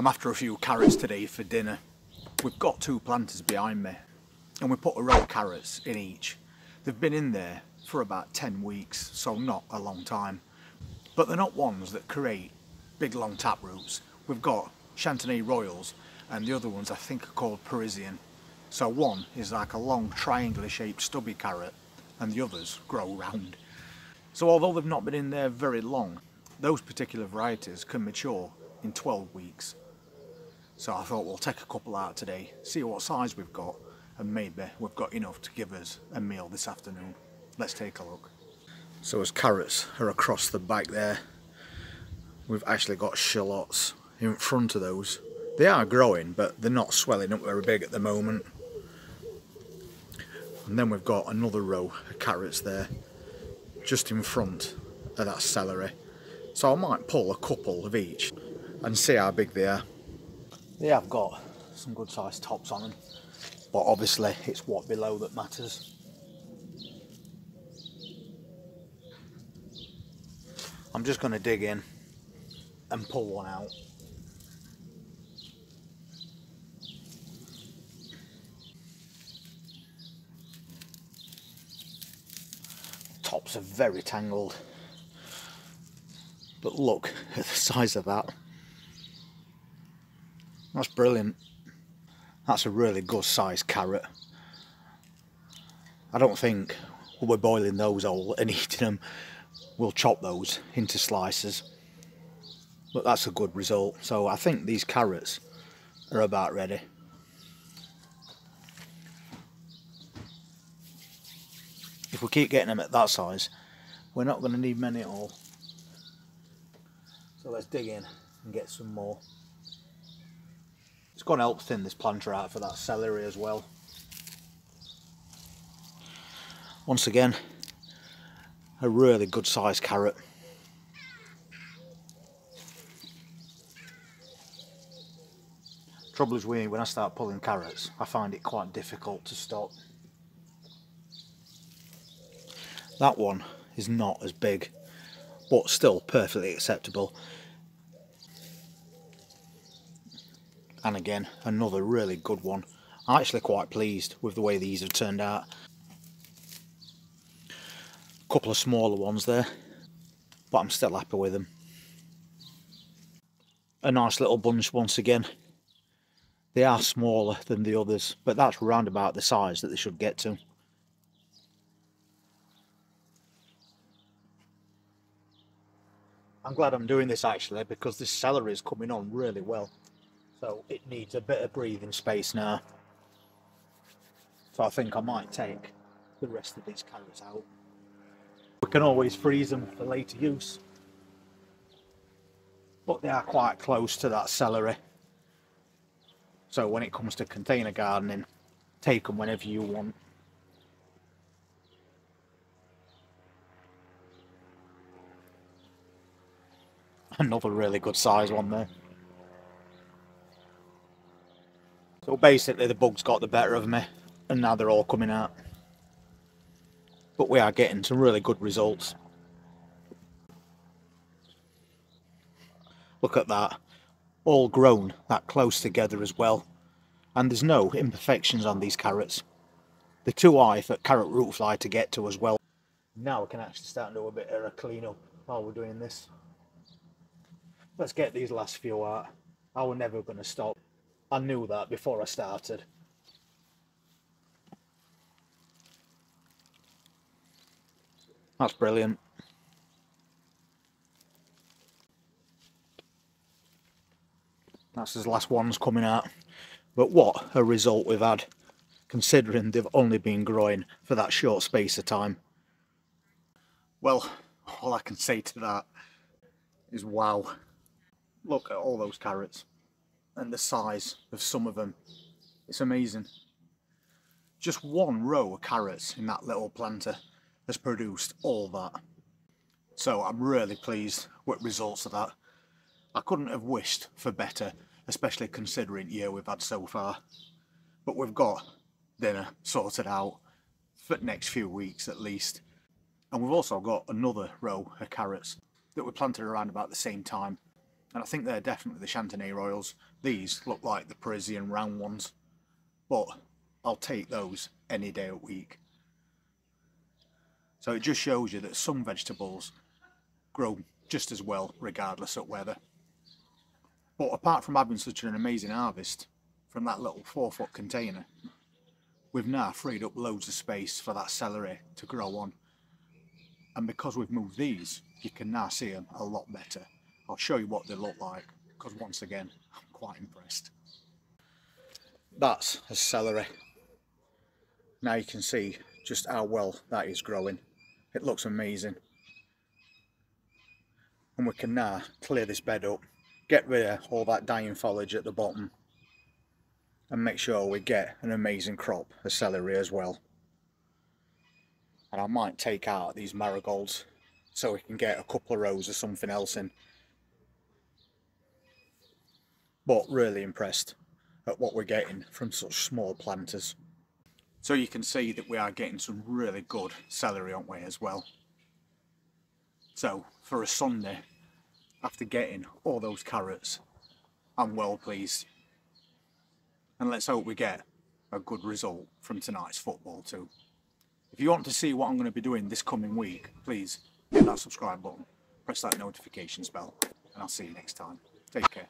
I'm after a few carrots today for dinner. We've got 2 planters behind me and we put a row of carrots in each. They've been in there for about 10 weeks, so not a long time. But they're not ones that create big long tap roots. We've got Chantenay Royals and the other ones I think are called Parisian. So one is like a long triangular shaped stubby carrot and the others grow round. So although they've not been in there very long, those particular varieties can mature in 12 weeks. So I thought we'll take a couple out today, see what size we've got, and maybe we've got enough to give us a meal this afternoon. Let's take a look. So as carrots are across the back there, we've actually got shallots in front of those. They are growing, but they're not swelling up very big at the moment. And then we've got another row of carrots there, just in front of that celery. So I might pull a couple of each and see how big they are. They have got some good sized tops on them, but obviously it's what below that matters. I'm just going to dig in and pull one out. Tops are very tangled, but look at the size of that. That's brilliant. That's a really good sized carrot. I don't think we're boiling those whole and eating them. We'll chop those into slices, but that's a good result. So I think these carrots are about ready. If we keep getting them at that size, we're not going to need many at all. So let's dig in and get some more. It's going to help thin this planter out for that celery as well. Once again, a really good sized carrot. Trouble is with me, when I start pulling carrots, I find it quite difficult to stop. That one is not as big, but still perfectly acceptable. And again, another really good one. I'm actually quite pleased with the way these have turned out. A couple of smaller ones there, but I'm still happy with them. A nice little bunch once again. They are smaller than the others, but that's round about the size that they should get to. I'm glad I'm doing this actually, because this celery is coming on really well. So it needs a bit of breathing space now. So I think I might take the rest of these carrots out. We can always freeze them for later use, but they are quite close to that celery. So when it comes to container gardening, take them whenever you want. Another really good size one there. So basically the bugs got the better of me and now they're all coming out. But we are getting some really good results. Look at that. All grown that close together as well. And there's no imperfections on these carrots. They're too high for carrot root fly to get to as well. Now we can actually start to do a bit of a clean up while we're doing this. Let's get these last few out. I was never going to stop. I knew that before I started. That's brilliant. That's his last ones coming out. But what a result we've had, considering they've only been growing for that short space of time. Well, all I can say to that is wow. Look at all those carrots and the size of some of them. It's amazing. Just one row of carrots in that little planter has produced all that. So I'm really pleased with results of that. I couldn't have wished for better, especially considering the year we've had so far. But we've got dinner sorted out for the next few weeks at least. And we've also got another row of carrots that we planted around about the same time. And I think they're definitely the Chantenay Royals. These look like the Parisian round ones, but I'll take those any day of the week. So it just shows you that some vegetables grow just as well regardless of weather. But apart from having such an amazing harvest from that little 4-foot container, we've now freed up loads of space for that celery to grow on. And because we've moved these, you can now see them a lot better. I'll show you what they look like, because once again, I'm quite impressed. That's a celery. Now you can see just how well that is growing. It looks amazing. And we can now clear this bed up, get rid of all that dying foliage at the bottom, and make sure we get an amazing crop of celery as well. And I might take out these marigolds so we can get a couple of rows of something else in. But really impressed at what we're getting from such small planters. So you can see that we are getting some really good celery, aren't we, as well. So for a Sunday, after getting all those carrots, I'm well pleased. And let's hope we get a good result from tonight's football too. If you want to see what I'm going to be doing this coming week, please hit that subscribe button, press that notifications bell, and I'll see you next time. Take care.